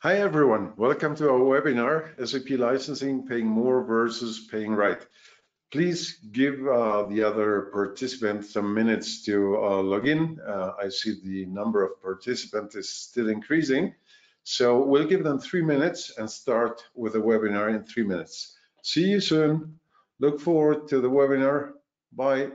Hi everyone, welcome to our webinar, SAP Licensing, Paying More versus Paying Right. Please give the other participants some minutes to log in. I see the number of participants is still increasing. So we'll give them 3 minutes and start with the webinar in 3 minutes. See you soon. Look forward to the webinar. Bye.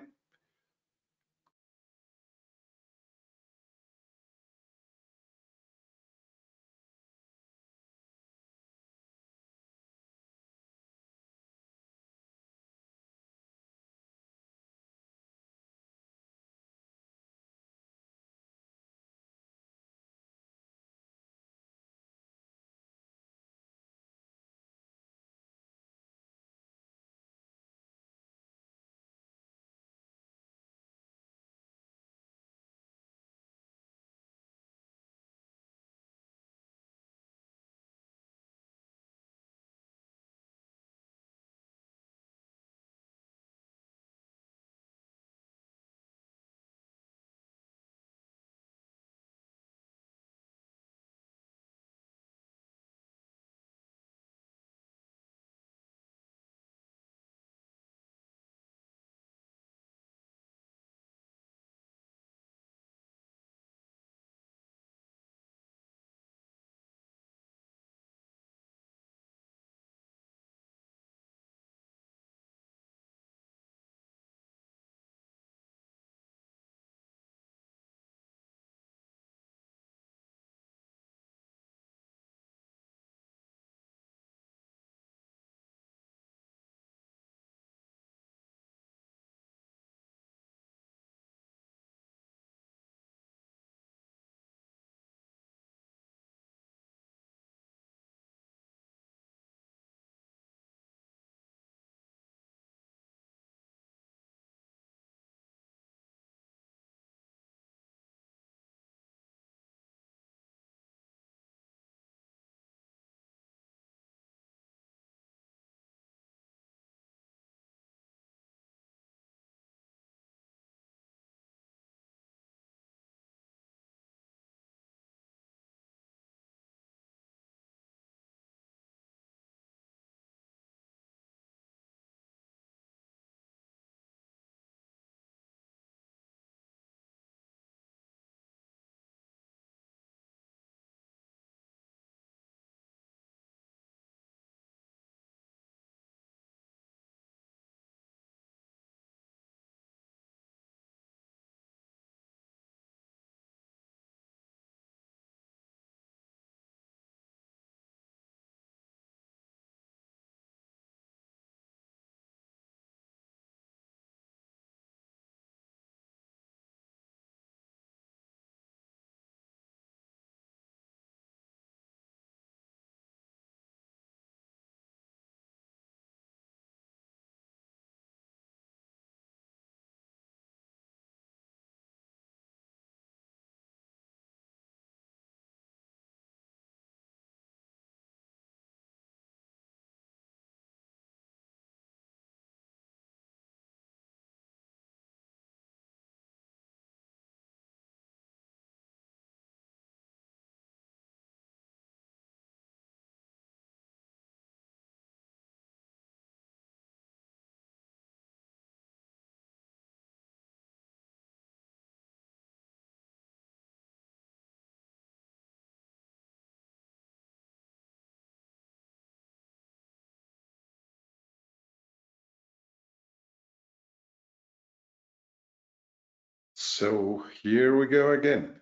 So here we go again.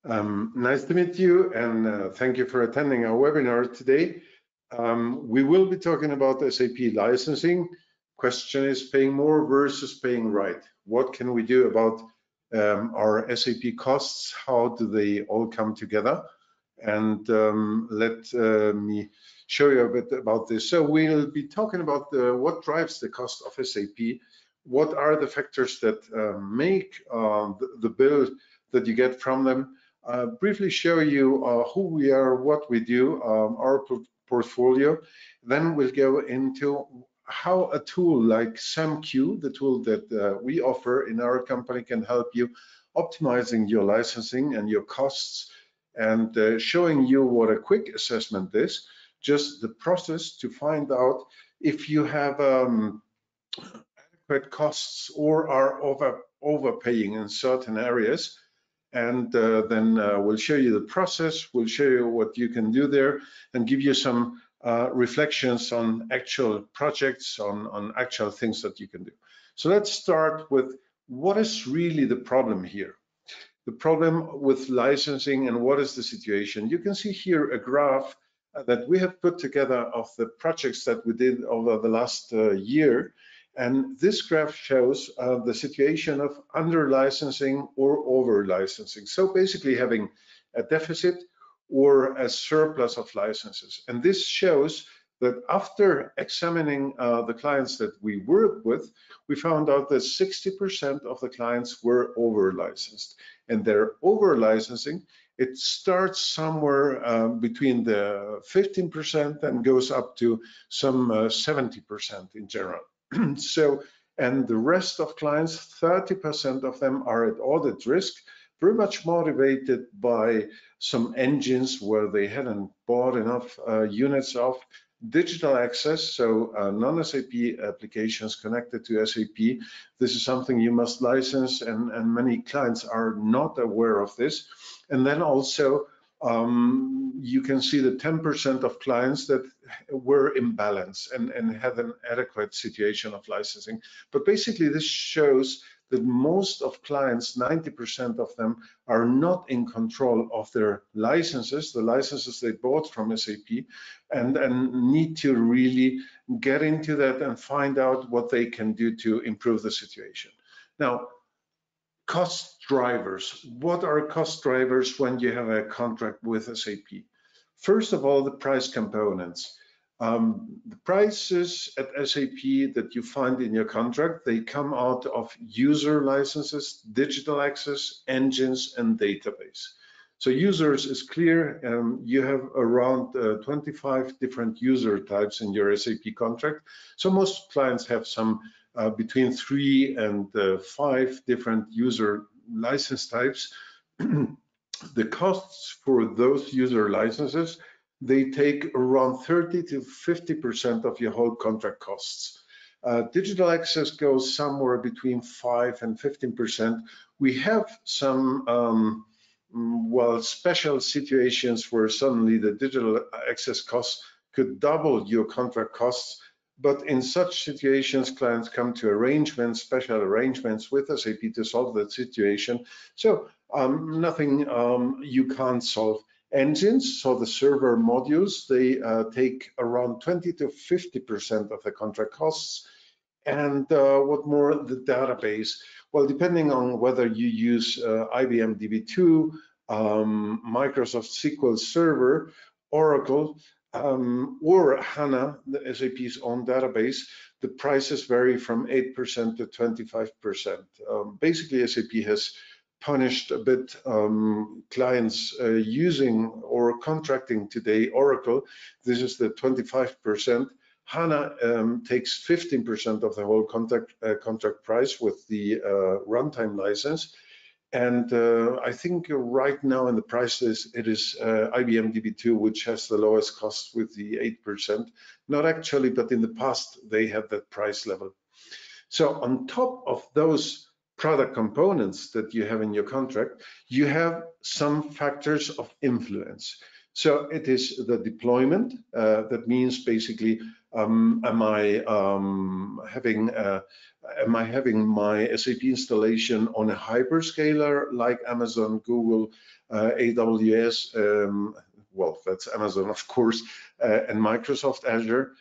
Nice to meet you, and thank you for attending our webinar today. We will be talking about SAP licensing. Question is paying more versus paying right. What can we do about our SAP costs? How do they all come together? And let me show you a bit about this. So we'll be talking about what drives the cost of SAP. What are the factors that make the bill that you get from them? Briefly show you who we are, what we do, our portfolio. Then we'll go into how a tool like SAMQ, the tool that we offer in our company, can help you optimizing your licensing and your costs and showing you what a quick assessment is, just the process to find out if you have adequate costs or are overpaying in certain areas. And then we'll show you the process, we'll show you what you can do there, and give you some reflections on actual projects, on actual things that you can do. So let's start with what is really the problem here. The problem with licensing and what is the situation. You can see here a graph that we have put together of the projects that we did over the last year. And this graph shows the situation of under licensing or over licensing. So basically having a deficit or a surplus of licenses. And this shows that after examining the clients that we work with, we found out that 60% of the clients were over licensed. And their over licensing, it starts somewhere between the 15% and goes up to some 70% in general. So, and the rest of clients, 30% of them are at audit risk, very much motivated by some engines where they hadn't bought enough units of digital access, so non-SAP applications connected to SAP. This is something you must license, and many clients are not aware of this. And then also you can see the 10% of clients that were imbalanced and had an adequate situation of licensing. But basically this shows that most of clients, 90% of them, are not in control of their licenses, the licenses they bought from SAP, and need to really get into that and find out what they can do to improve the situation. Now, cost drivers. What are cost drivers when you have a contract with SAP? First of all, the price components. The prices at SAP that you find in your contract, they come out of user licenses, digital access, engines, and database. So users is clear. You have around 25 different user types in your SAP contract. So most clients have some between 3 and 5 different user license types. The costs for those user licenses, they take around 30 to 50% of your whole contract costs. Digital access goes somewhere between 5 and 15%. We have some well, special situations where suddenly the digital access costs could double your contract costs. But in such situations, clients come to arrangements, special arrangements with SAP to solve that situation. So nothing you can't solve. Engines, so the server modules, they take around 20 to 50% of the contract costs. And what more, the database? Well, depending on whether you use IBM DB2, Microsoft SQL Server, Oracle, or HANA, the SAP's own database, the prices vary from 8% to 25%. Basically, SAP has punished a bit clients using or contracting today Oracle. This is the 25%. HANA takes 15% of the whole contract price with the runtime license. And I think right now in the price list, it is IBM DB2, which has the lowest cost with the 8%. Not actually, but in the past, they had that price level. So on top of those product components that you have in your contract, you have some factors of influence. So it is the deployment. That means basically, am I having my SAP installation on a hyperscaler like Amazon, Google, AWS? Well, that's Amazon, of course, and Microsoft Azure.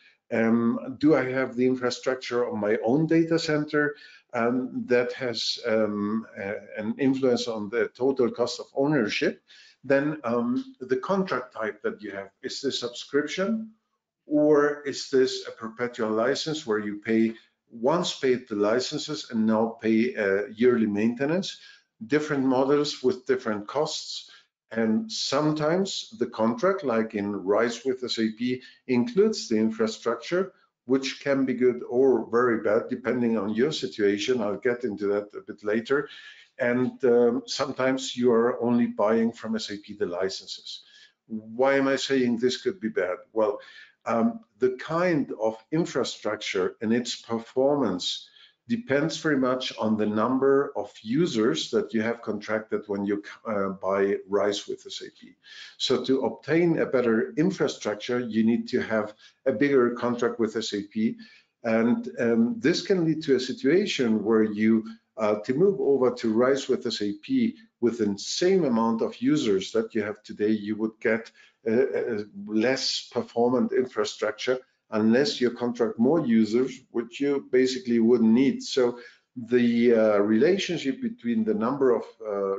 Do I have the infrastructure on my own data center? That has an influence on the total cost of ownership. Then the contract type that you have, is this subscription, or is this a perpetual license where you pay once paid the licenses and now pay yearly maintenance? Different models with different costs. And sometimes the contract, like in RISE with SAP, includes the infrastructure, which can be good or very bad, depending on your situation. I'll get into that a bit later. and sometimes you are only buying from SAP the licenses. Why am I saying this could be bad? Well, the kind of infrastructure and its performance depends very much on the number of users that you have contracted when you buy RISE with SAP. So to obtain a better infrastructure, you need to have a bigger contract with SAP. And this can lead to a situation where you, to move over to RISE with SAP with the same amount of users that you have today, you would get a less performant infrastructure unless you contract more users, which you basically wouldn't need. So the relationship between the number of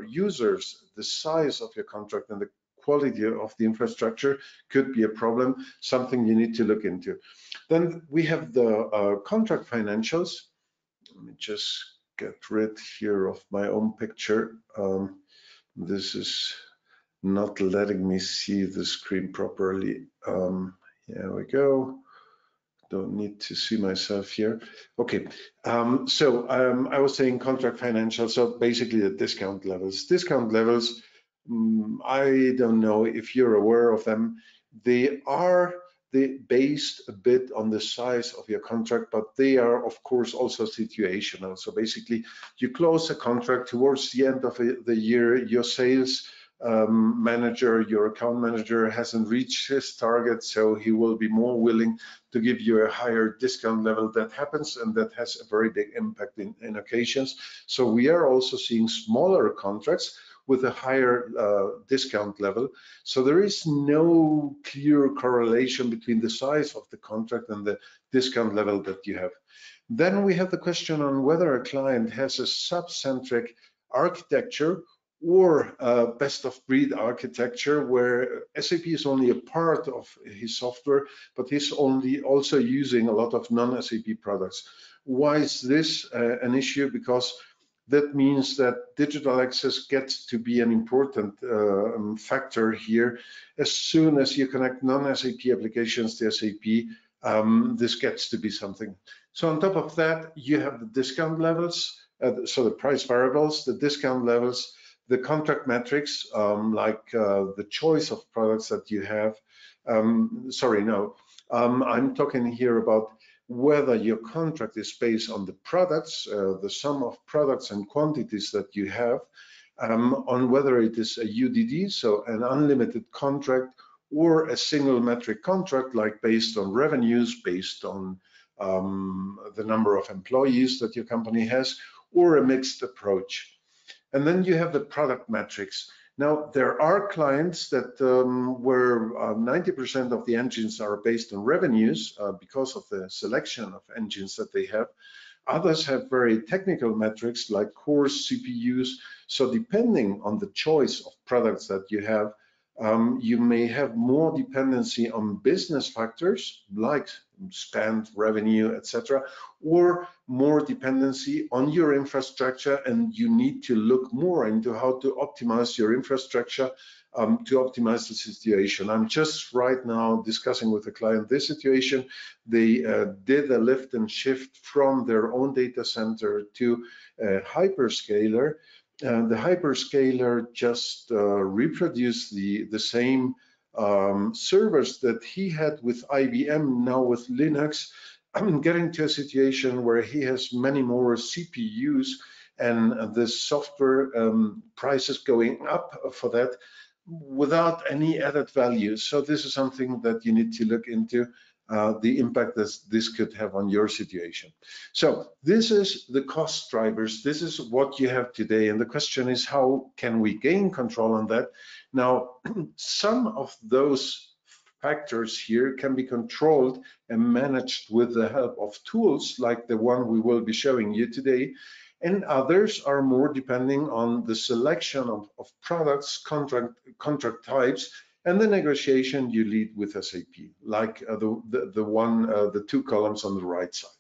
users, the size of your contract, and the quality of the infrastructure could be a problem, something you need to look into. Then we have the contract financials. Let me just get rid here of my own picture. This is not letting me see the screen properly. Here we go. Don't need to see myself here. Okay, I was saying contract financials, so basically the discount levels. Discount levels, I don't know if you're aware of them. They are based a bit on the size of your contract, but they are of course also situational. So basically you close a contract towards the end of the year, your sales manager, your account manager hasn't reached his target, so he will be more willing to give you a higher discount level. That happens, and that has a very big impact in occasions. So we are also seeing smaller contracts with a higher discount level. So there is no clear correlation between the size of the contract and the discount level that you have. Then we have the question on whether a client has a sub-centric architecture or best of breed architecture where SAP is only a part of his software, but he's also using a lot of non-SAP products. Why is this an issue? Because that means that digital access gets to be an important factor here. As soon as you connect non-SAP applications to SAP, this gets to be something. So on top of that, you have the discount levels, so the price variables, the discount levels, the contract metrics, like the choice of products that you have. I'm talking here about whether your contract is based on the products, the sum of products and quantities that you have, on whether it is a UDD, so an unlimited contract, or a single metric contract, like based on revenues, based on the number of employees that your company has, or a mixed approach. And then you have the product metrics. Now, there are clients that where 90% of the engines are based on revenues because of the selection of engines that they have. Others have very technical metrics like cores, CPUs. So depending on the choice of products that you have, you may have more dependency on business factors like spend, revenue, etc., or more dependency on your infrastructure, and you need to look more into how to optimize your infrastructure to optimize the situation. I'm just right now discussing with a client this situation. They did a lift and shift from their own data center to a hyperscaler. The hyperscaler just reproduced the same servers that he had with IBM, now with Linux. I'm getting to a situation where he has many more CPUs, and the software prices going up for that without any added value. So this is something that you need to look into, the impact that this could have on your situation. So this is the cost drivers. This is what you have today. And the question is, how can we gain control on that? Now, some of those factors here can be controlled and managed with the help of tools like the one we will be showing you today. And others are more depending on the selection of products, contract types, and the negotiation you lead with SAP, like the two columns on the right side.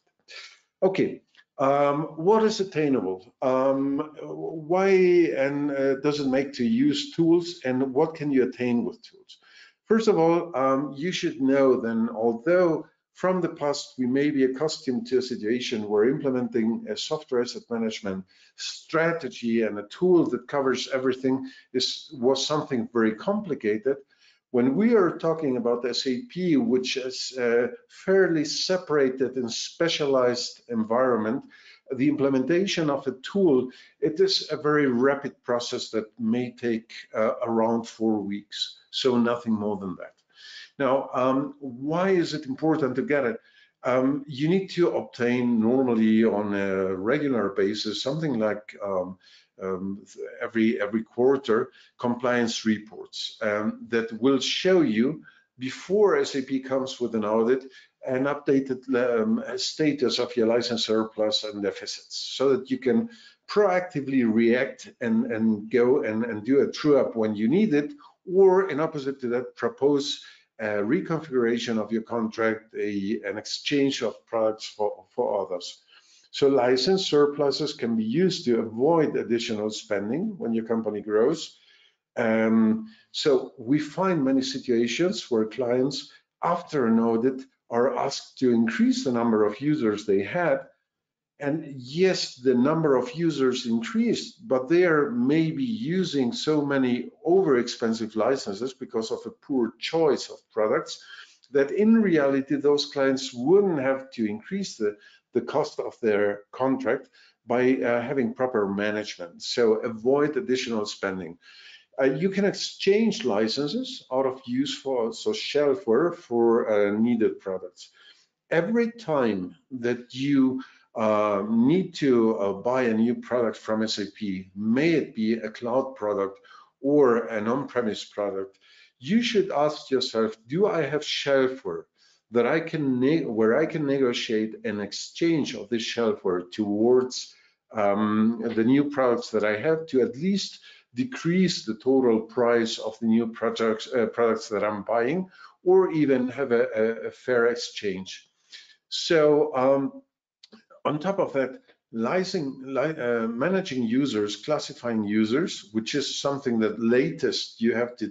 Okay, what is attainable? Why and does it make to use tools, and what can you attain with tools? First of all, you should know then, although from the past, we may be accustomed to a situation where implementing a software asset management strategy and a tool that covers everything was something very complicated. When we are talking about SAP, which is a fairly separated and specialized environment, the implementation of a tool, it is a very rapid process that may take around 4 weeks, so nothing more than that. Now, why is it important to get it? You need to obtain normally on a regular basis something like every quarter compliance reports that will show you, before SAP comes with an audit, an updated status of your license surplus and deficits, so that you can proactively react and go and do a true up when you need it, or in opposite to that, propose a reconfiguration of your contract, an exchange of products for others. So license surpluses can be used to avoid additional spending when your company grows. So we find many situations where clients, after an audit, are asked to increase the number of users they had. And yes, the number of users increased, but they are maybe using so many over-expensive licenses because of a poor choice of products, that in reality, those clients wouldn't have to increase the cost of their contract by having proper management. So avoid additional spending. You can exchange licenses out of use for shelfware for needed products. Every time that you need to buy a new product from SAP, may it be a cloud product or an on-premise product, you should ask yourself, do I have shelfware that I can where I can negotiate an exchange of this shelfware towards the new products that I have, to at least decrease the total price of the new products that I'm buying, or even have a fair exchange. So on top of that, managing users, classifying users, which is something that latest you have to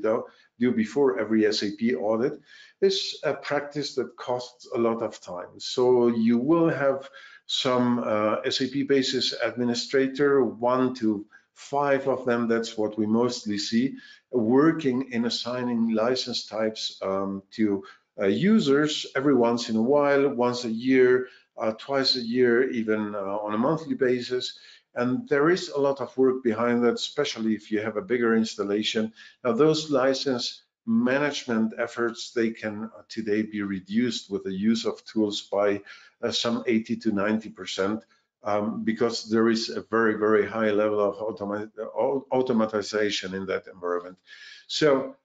do before every SAP audit, is a practice that costs a lot of time. So you will have some SAP basis administrator, 1 to 5 of them, that's what we mostly see, working in assigning license types to users every once in a while, once a year, twice a year, even on a monthly basis. And there is a lot of work behind that, especially if you have a bigger installation. Now, those license management efforts, they can today be reduced with the use of tools by some 80 to 90%, because there is a very, very high level of automatization in that environment. So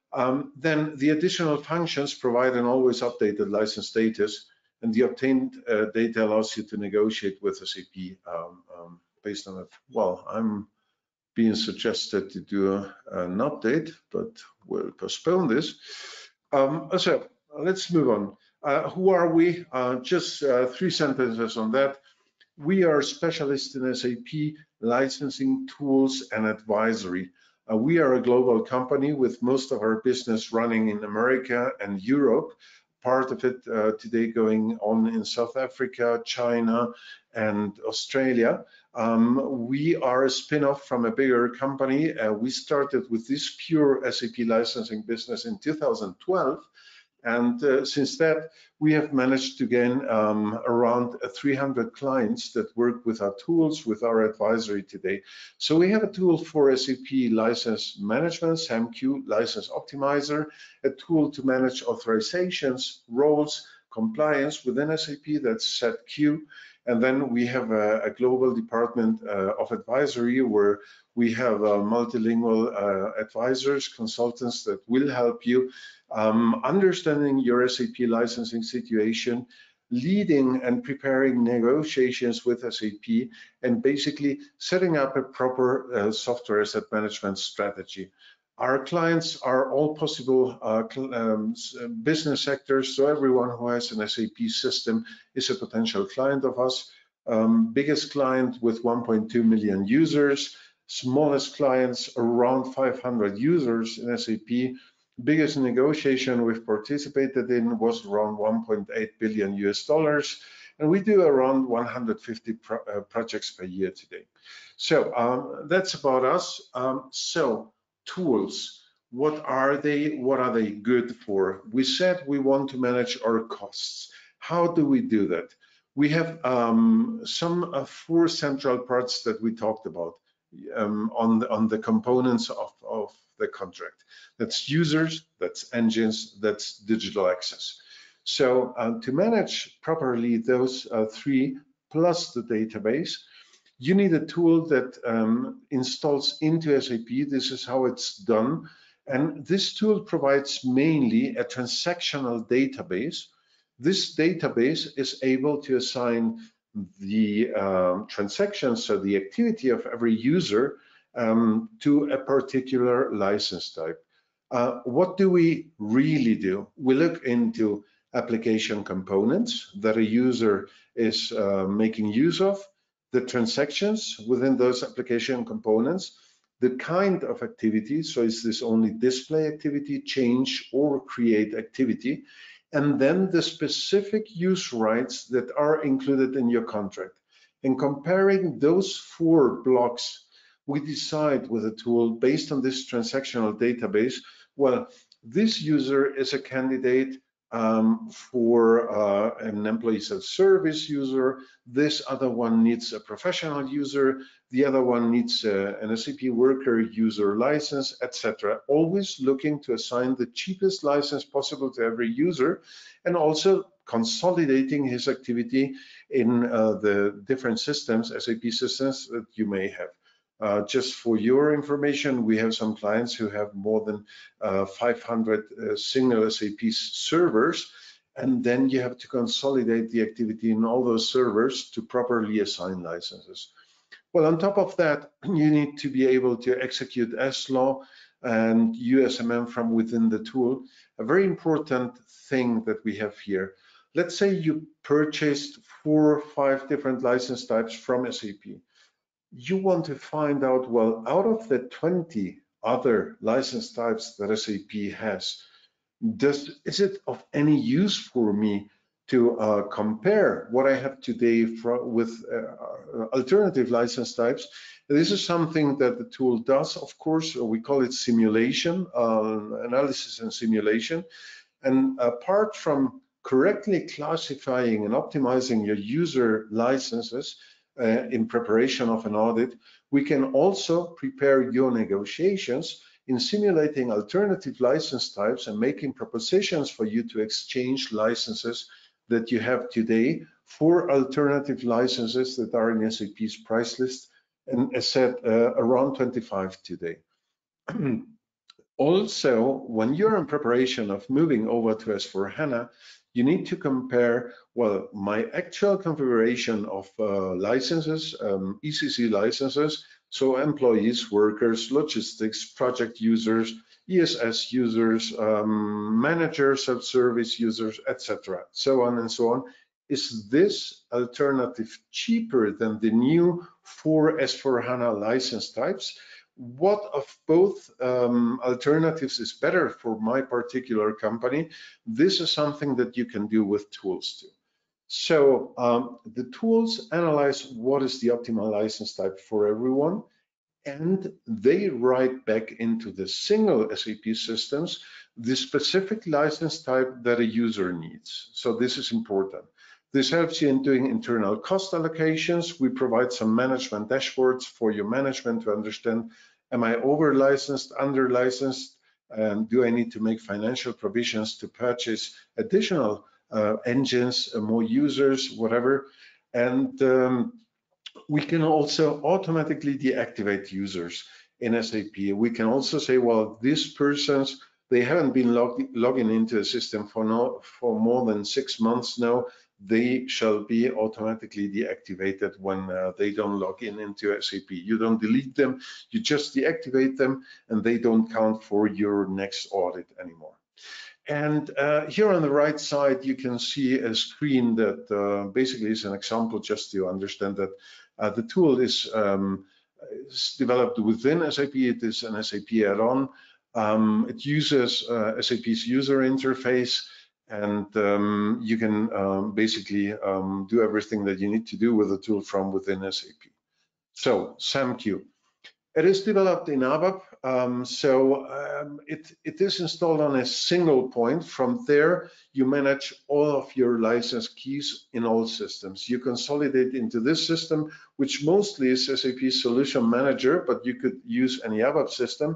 then the additional functions provide an always updated license status, and the obtained data allows you to negotiate with SAP based on it. Well, I'm being suggested to do an update, but we'll postpone this. So let's move on. Who are we? Just 3 sentences on that. We are specialists in SAP licensing, tools, and advisory. We are a global company with most of our business running in America and Europe, part of it today going on in South Africa, China, and Australia. We are a spin-off from a bigger company. We started with this pure SAP licensing business in 2012. And since that, we have managed to gain around 300 clients that work with our tools, with our advisory today. So we have a tool for SAP license management, SAMQ License Optimizer, a tool to manage authorizations, roles, compliance within SAP, that's SATQ. And then we have a global department of advisory, where we have multilingual advisors, consultants that will help you understanding your SAP licensing situation, leading and preparing negotiations with SAP, and basically setting up a proper software asset management strategy. Our clients are all possible business sectors, so everyone who has an SAP system is a potential client of us. Biggest client with 1.2 million users, smallest clients around 500 users in SAP, Biggest negotiation we've participated in was around $1.8 billion US, and we do around 150 projects per year today. So that's about us. So tools, what are they? What are they good for? We said we want to manage our costs. How do we do that? We have some 4 central parts that we talked about on the components of the contract. That's users, that's engines, that's digital access. So to manage properly those 3 plus the database, you need a tool that installs into SAP. This is how it's done. And this tool provides mainly a transactional database. This database is able to assign the transactions, so the activity of every user, to a particular license type. What do we really do? We look into application components that a user is making use of, the transactions within those application components, the kind of activity, so is this only display activity, change, or create activity, and then the specific use rights that are included in your contract. And comparing those 4 blocks, we decide with a tool based on this transactional database, well, this user is a candidate for an employee self-service user. This other one needs a professional user. The other one needs an SAP worker user license, etc. Always looking to assign the cheapest license possible to every user, and also consolidating his activity in the different systems, SAP systems that you may have. Just for your information, we have some clients who have more than 500 single SAP servers, and then you have to consolidate the activity in all those servers to properly assign licenses. Well, on top of that, you need to be able to execute S-Law and USMM from within the tool. A very important thing that we have here. Let's say you purchased 4 or 5 different license types from SAP. You want to find out, well, out of the 20 other license types that SAP has, is it of any use for me to compare what I have today with alternative license types? This is something that the tool does, of course. We call it simulation, analysis and simulation. And apart from correctly classifying and optimizing your user licenses, in preparation of an audit, we can also prepare your negotiations in simulating alternative license types and making propositions for you to exchange licenses that you have today for alternative licenses that are in SAP's price list, and as said, around 25 today. Also, when you're in preparation of moving over to S/4HANA, you need to compare, well, my actual configuration of licenses, ECC licenses, so employees, workers, logistics, project users, ESS users, managers, self-service users, etc., so on and so on. Is this alternative cheaper than the new 4 S/4HANA license types? What of both alternatives is better for my particular company? This is something that you can do with tools too. So the tools analyze what is the optimal license type for everyone, and they write back into the single SAP systems the specific license type that a user needs. So this is important. This helps you in doing internal cost allocations. We provide some management dashboards for your management to understand, am I over licensed, under licensed, and do I need to make financial provisions to purchase additional engines, more users, whatever. And we can also automatically deactivate users in SAP. We can also say, well, these persons, they haven't been logging into a system for more than 6 months now. They shall be automatically deactivated when they don't log into SAP. You don't delete them, you just deactivate them, and they don't count for your next audit anymore. And here on the right side, you can see a screen that basically is an example just to understand that the tool is developed within SAP. It is an SAP add-on. It uses SAP's user interface, and you can basically do everything that you need to do with the tool from within SAP. So SAMQ. It is developed in ABAP, it is installed on a single point. From there, you manage all of your license keys in all systems. You consolidate into this system, which mostly is SAP Solution Manager, but you could use any ABAP system,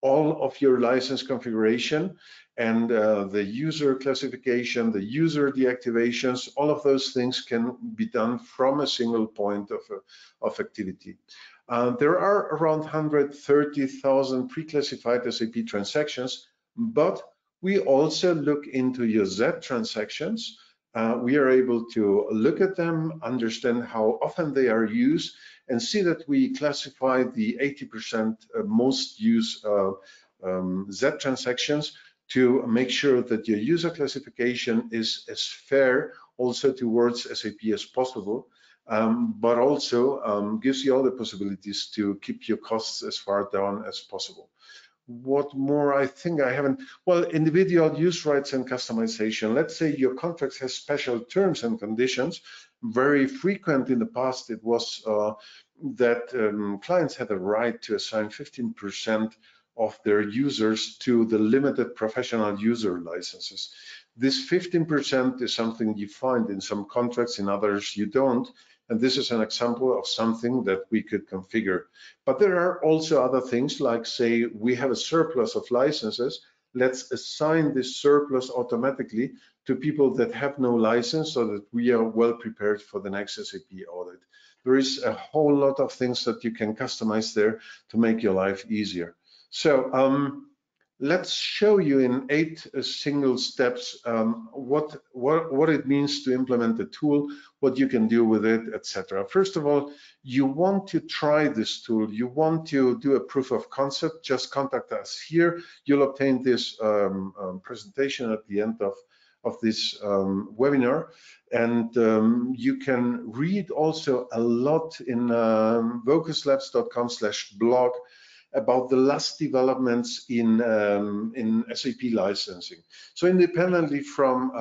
all of your license configuration and the user classification, the user deactivations, all of those things can be done from a single point of activity. There are around 130,000 pre-classified SAP transactions, but we also look into your Z transactions. We are able to look at them, understand how often they are used, and see that we classify the 80% most used Z transactions to make sure that your user classification is as fair also towards SAP as possible. But also gives you all the possibilities to keep your costs as far down as possible. What more? I think I haven't. Well, individual use rights and customization. Let's say your contract has special terms and conditions. Very frequent in the past, it was that clients had a right to assign 15% of their users to the limited professional user licenses. This 15% is something you find in some contracts, in others you don't. And this is an example of something that we could configure. But there are also other things like, say, we have a surplus of licenses. Let's assign this surplus automatically to people that have no license so that we are well prepared for the next SAP audit. There is a whole lot of things that you can customize there to make your life easier. So let's show you in 8 single steps what it means to implement the tool, what you can do with it, etc. First of all, you want to try this tool, you want to do a proof of concept, just contact us here. You'll obtain this presentation at the end of this webinar, and you can read also a lot in VOQUZlabs.com/blog about the last developments in SAP licensing. So independently from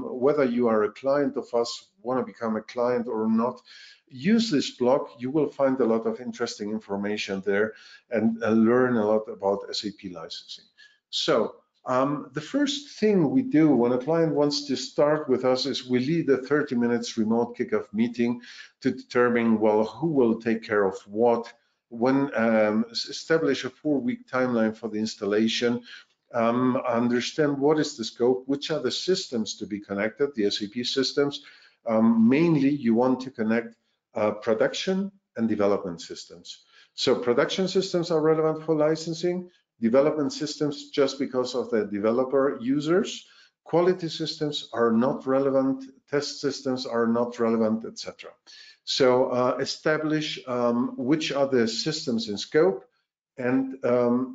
whether you are a client of us, want to become a client or not, use this blog. You will find a lot of interesting information there and learn a lot about SAP licensing. So the first thing we do when a client wants to start with us is we lead a 30 minutes remote kickoff meeting to determine, well, who will take care of what, when establish a 4-week timeline for the installation, understand what is the scope, which are the systems to be connected, the SAP systems. Mainly, you want to connect production and development systems. So production systems are relevant for licensing, development systems just because of the developer users, quality systems are not relevant, test systems are not relevant, etc. So establish which are the systems in scope and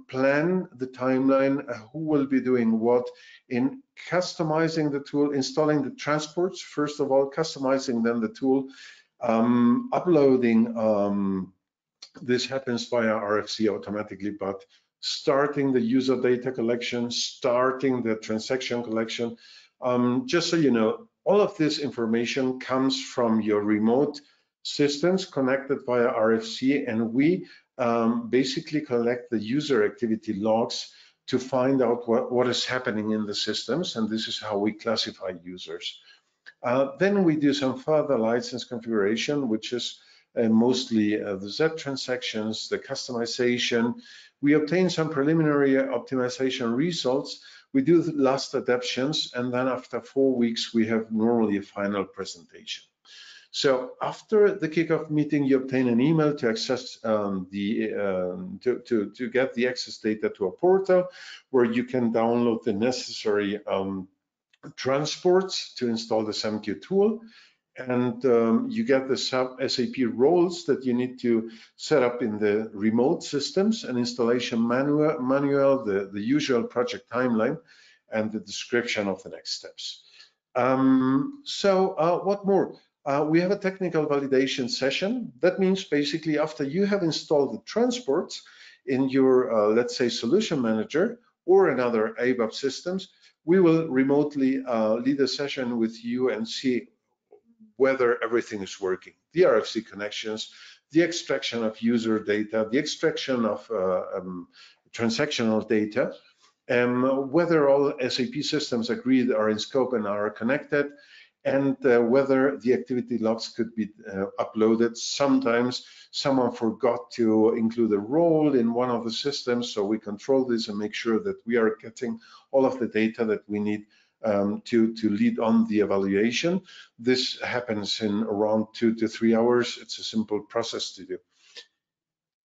plan the timeline, who will be doing what in customizing the tool, installing the transports, first of all, customizing then the tool, uploading, this happens via RFC automatically, but starting the user data collection, starting the transaction collection. Just so you know, all of this information comes from your remote systems connected via RFC, and we basically collect the user activity logs to find out what is happening in the systems, and this is how we classify users. Then we do some further license configuration, which is mostly the Z transactions, the customization. We obtain some preliminary optimization results. We do the last adaptations, and then after 4 weeks, we have normally a final presentation. So after the kickoff meeting, you obtain an email to access to get the access data to a portal where you can download the necessary transports to install the SAMQ tool, and you get the SAP roles that you need to set up in the remote systems, an installation manual, the usual project timeline, and the description of the next steps. What more? We have a technical validation session. That means basically after you have installed the transports, in your, let's say, solution manager or another ABAP systems, we will remotely lead a session with you and see whether everything is working. The RFC connections, the extraction of user data, the extraction of transactional data, whether all SAP systems agreed are in scope and are connected, and whether the activity logs could be uploaded. Sometimes someone forgot to include a role in one of the systems, so we control this and make sure that we are getting all of the data that we need to lead on the evaluation. This happens in around 2 to 3 hours. It's a simple process to do.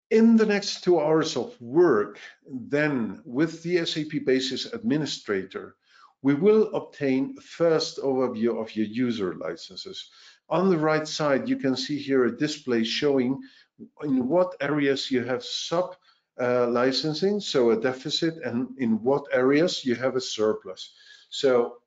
In the next 2 hours of work, then with the SAP Basis Administrator, we will obtain a first overview of your user licenses. On the right side, you can see here a display showing in what areas you have sub licensing, so a deficit, and in what areas you have a surplus. So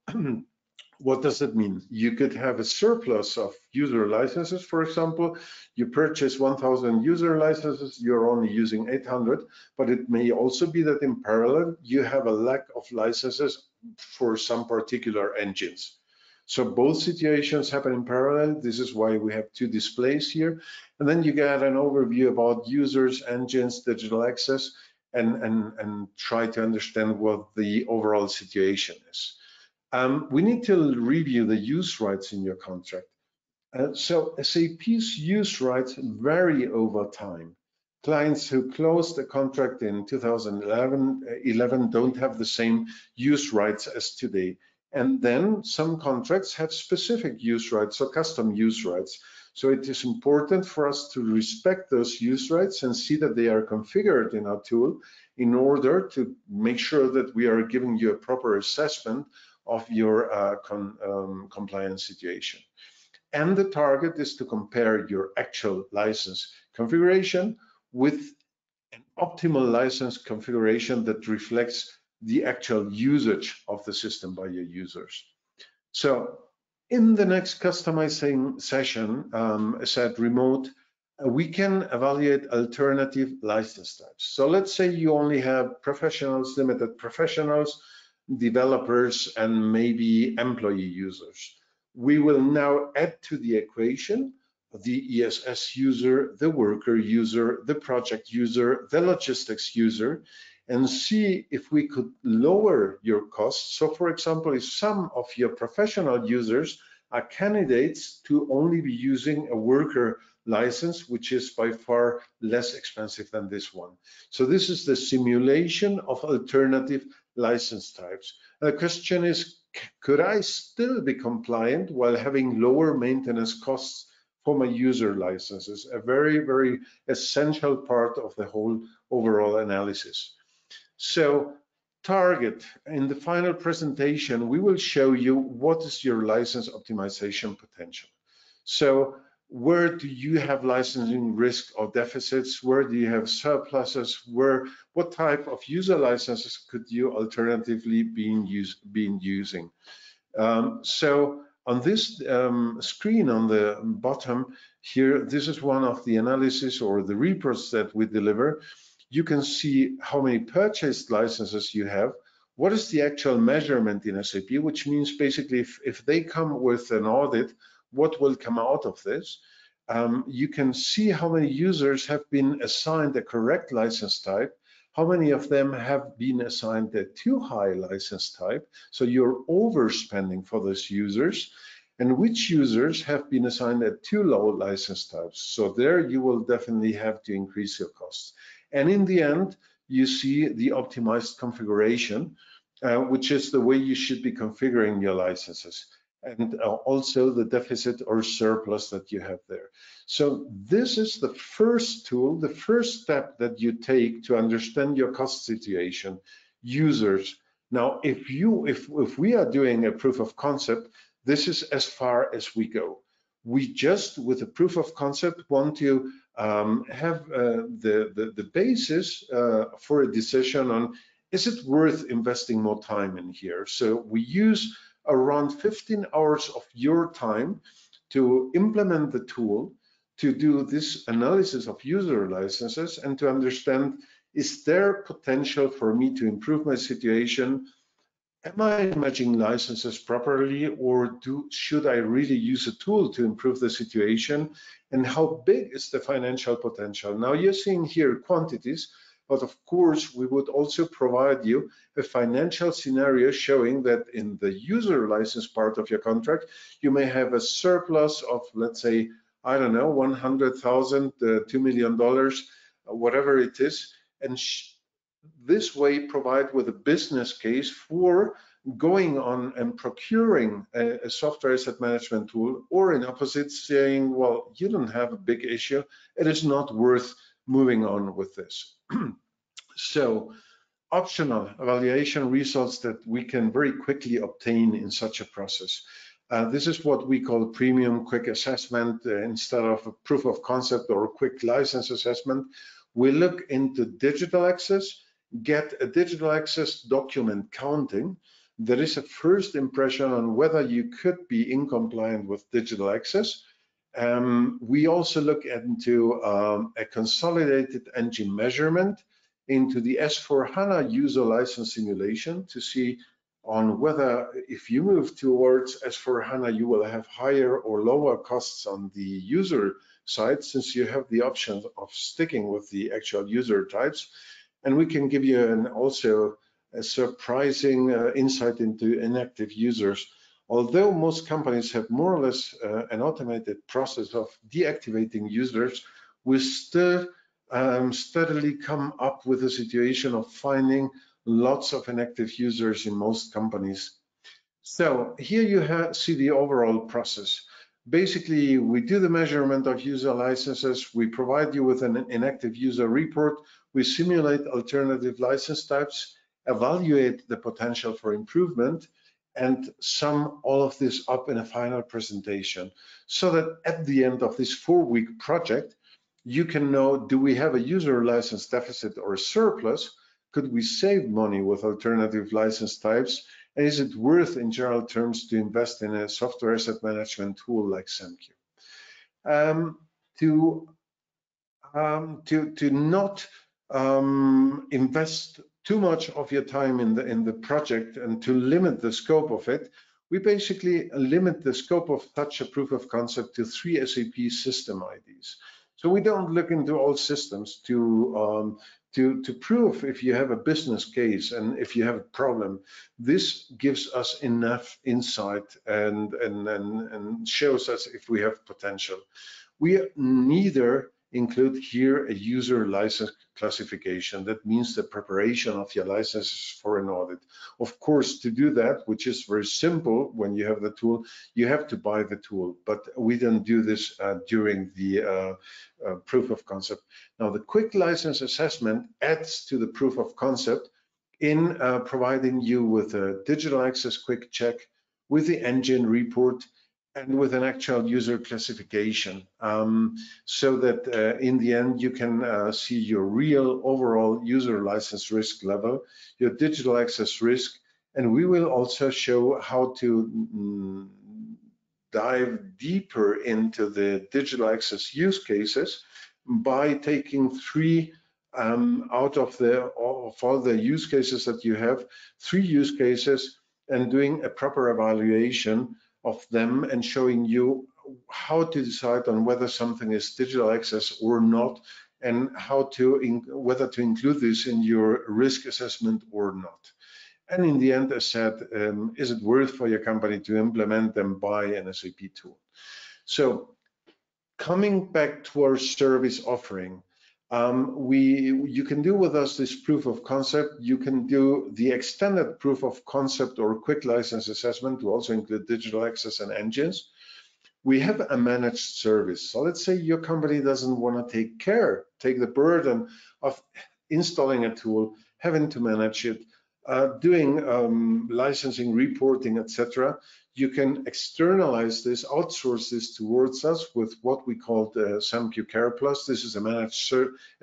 what does it mean? You could have a surplus of user licenses, for example. You purchase 1,000 user licenses, you're only using 800, but it may also be that in parallel, you have a lack of licenses for some particular engines. So both situations happen in parallel. This is why we have two displays here. And then you get an overview about users, engines, digital access, and try to understand what the overall situation is. We need to review the use rights in your contract. So SAP's use rights vary over time. Clients who closed a contract in 2011 don't have the same use rights as today. And then some contracts have specific use rights, so custom use rights. So it is important for us to respect those use rights and see that they are configured in our tool in order to make sure that we are giving you a proper assessment of your compliance situation. And the target is to compare your actual license configuration with an optimal license configuration that reflects the actual usage of the system by your users. So in the next customizing session, as said, remote, we can evaluate alternative license types. So let's say you only have professionals, limited professionals, developers, and maybe employee users. We will now add to the equation the ESS user, the worker user, the project user, the logistics user, and see if we could lower your costs. So for example, if some of your professional users are candidates to only be using a worker license, which is by far less expensive than this one. So this is the simulation of alternative license types. The question is, could I still be compliant while having lower maintenance costs for my user licenses? A very, very essential part of the whole overall analysis. So target, in the final presentation, we will show you what is your license optimization potential. So where do you have licensing risk or deficits? Where do you have surpluses? What type of user licenses could you alternatively be using? So on this screen on the bottom here, this is one of the analysis or the reports that we deliver. You can see how many purchased licenses you have. What is the actual measurement in SAP, which means basically if they come with an audit, what will come out of this? You can see how many users have been assigned the correct license type, how many of them have been assigned the too high license type, so you're overspending for those users, and which users have been assigned a too low license types. So there you will definitely have to increase your costs. And in the end, you see the optimized configuration, which is the way you should be configuring your licenses, and also the deficit or surplus that you have there. So this is the first tool, the first step that you take to understand your cost situation, users. Now, if we are doing a proof of concept, this is as far as we go. We just, with a proof of concept, want to have the basis for a decision on, is it worth investing more time in here? So we use around 15 hours of your time to implement the tool, to do this analysis of user licenses, and to understand Is there potential for me to improve my situation? Am I managing licenses properly, or should I really use a tool to improve the situation? And how big is the financial potential? Now you're seeing here quantities, but of course we would also provide you a financial scenario showing that in the user license part of your contract, you may have a surplus of, let's say, I don't know, 100,000, $2 million, whatever it is, and this way provide with a business case for going on and procuring a software asset management tool, or in opposite saying, well, you don't have a big issue, it is not worth moving on with this. So optional evaluation results that we can very quickly obtain in such a process. This is what we call premium quick assessment instead of a proof of concept or a quick license assessment. We look into digital access, get a digital access document counting. There is a first impression on whether you could be in compliant with digital access. We also look into a consolidated engine measurement into the S/4HANA user license simulation to see on whether if you move towards S/4HANA, you will have higher or lower costs on the user side, since you have the option of sticking with the actual user types. And we can give you also a surprising insight into inactive users. Although most companies have more or less an automated process of deactivating users, we still steadily come up with a situation of finding lots of inactive users in most companies. So here you see the overall process. Basically, we do the measurement of user licenses, we provide you with an inactive user report, we simulate alternative license types, evaluate the potential for improvement, and sum all of this up in a final presentation, so that at the end of this 4-week project, you can know, do we have a user license deficit or a surplus? Could we save money with alternative license types? And is it worth, in general terms, to invest in a software asset management tool like SAMQ? To not invest too much of your time in the project and to limit the scope of it, we basically limit the scope of such a proof of concept to 3 SAP system IDs. So we don't look into all systems to prove if you have a business case and if you have a problem. This gives us enough insight and shows us if we have potential. We neither include here a user license classification. That means the preparation of your licenses for an audit. Of course, to do that, which is very simple when you have the tool, you have to buy the tool, but we don't do this during the proof of concept. Now, the quick license assessment adds to the proof of concept in providing you with a digital access quick check with the engine report and with an actual user classification, so that in the end you can see your real overall user license risk level, your digital access risk, and we will also show how to dive deeper into the digital access use cases by taking 3 out of all the use cases that you have, 3 use cases, and doing a proper evaluation of them and showing you how to decide on whether something is digital access or not, and how to whether to include this in your risk assessment or not. And in the end, as said, is it worth for your company to implement and buy an SAP tool? So coming back to our service offering, you can do with us this proof of concept. You can do the extended proof of concept or quick license assessment to also include digital access and engines. We have a managed service. So let's say your company doesn't want to take the burden of installing a tool, having to manage it, doing licensing, reporting, etc. You can externalize this, outsource this towards us with what we call the SAMQ Care Plus. This is a managed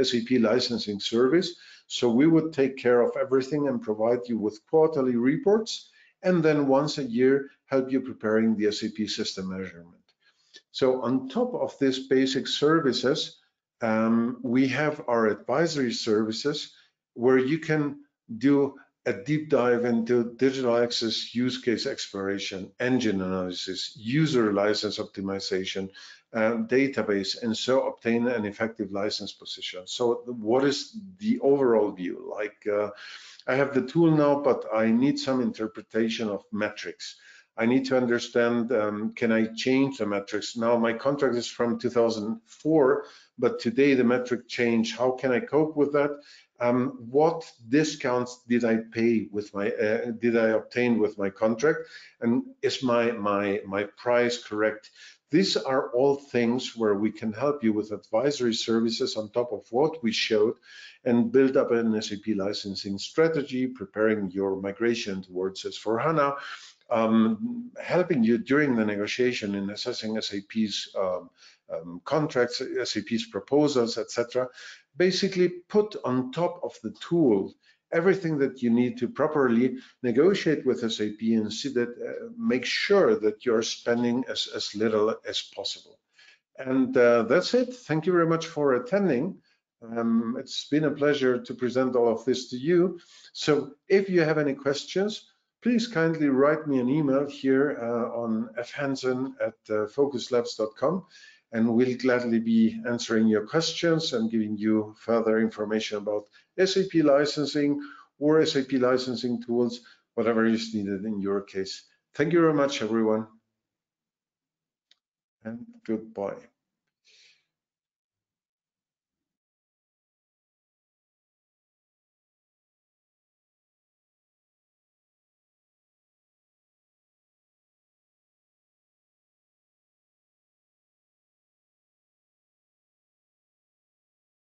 SAP licensing service. So we would take care of everything and provide you with quarterly reports, and then once a year help you preparing the SAP system measurement. So on top of these basic services, we have our advisory services where you can do a deep dive into digital access use case exploration, engine analysis, user license optimization, database, and so obtain an effective license position. So what is the overall view? Like I have the tool now, but I need some interpretation of metrics. I need to understand, can I change the metrics? Now my contract is from 2004, but today the metric changed. How can I cope with that? What discounts did I pay with my, did I obtain with my contract? And is my price correct? These are all things where we can help you with advisory services on top of what we showed and build up an SAP licensing strategy, preparing your migration towards S/4HANA, helping you during the negotiation in assessing SAP's contracts, SAP's proposals, etc. Basically put on top of the tool everything that you need to properly negotiate with SAP and see that, make sure that you're spending as little as possible. And that's it. Thank you very much for attending. It's been a pleasure to present all of this to you. So if you have any questions, please kindly write me an email here on fhansen@voquuzlabs.com, and we'll gladly be answering your questions and giving you further information about SAP licensing or SAP licensing tools, whatever is needed in your case. Thank you very much, everyone, and goodbye.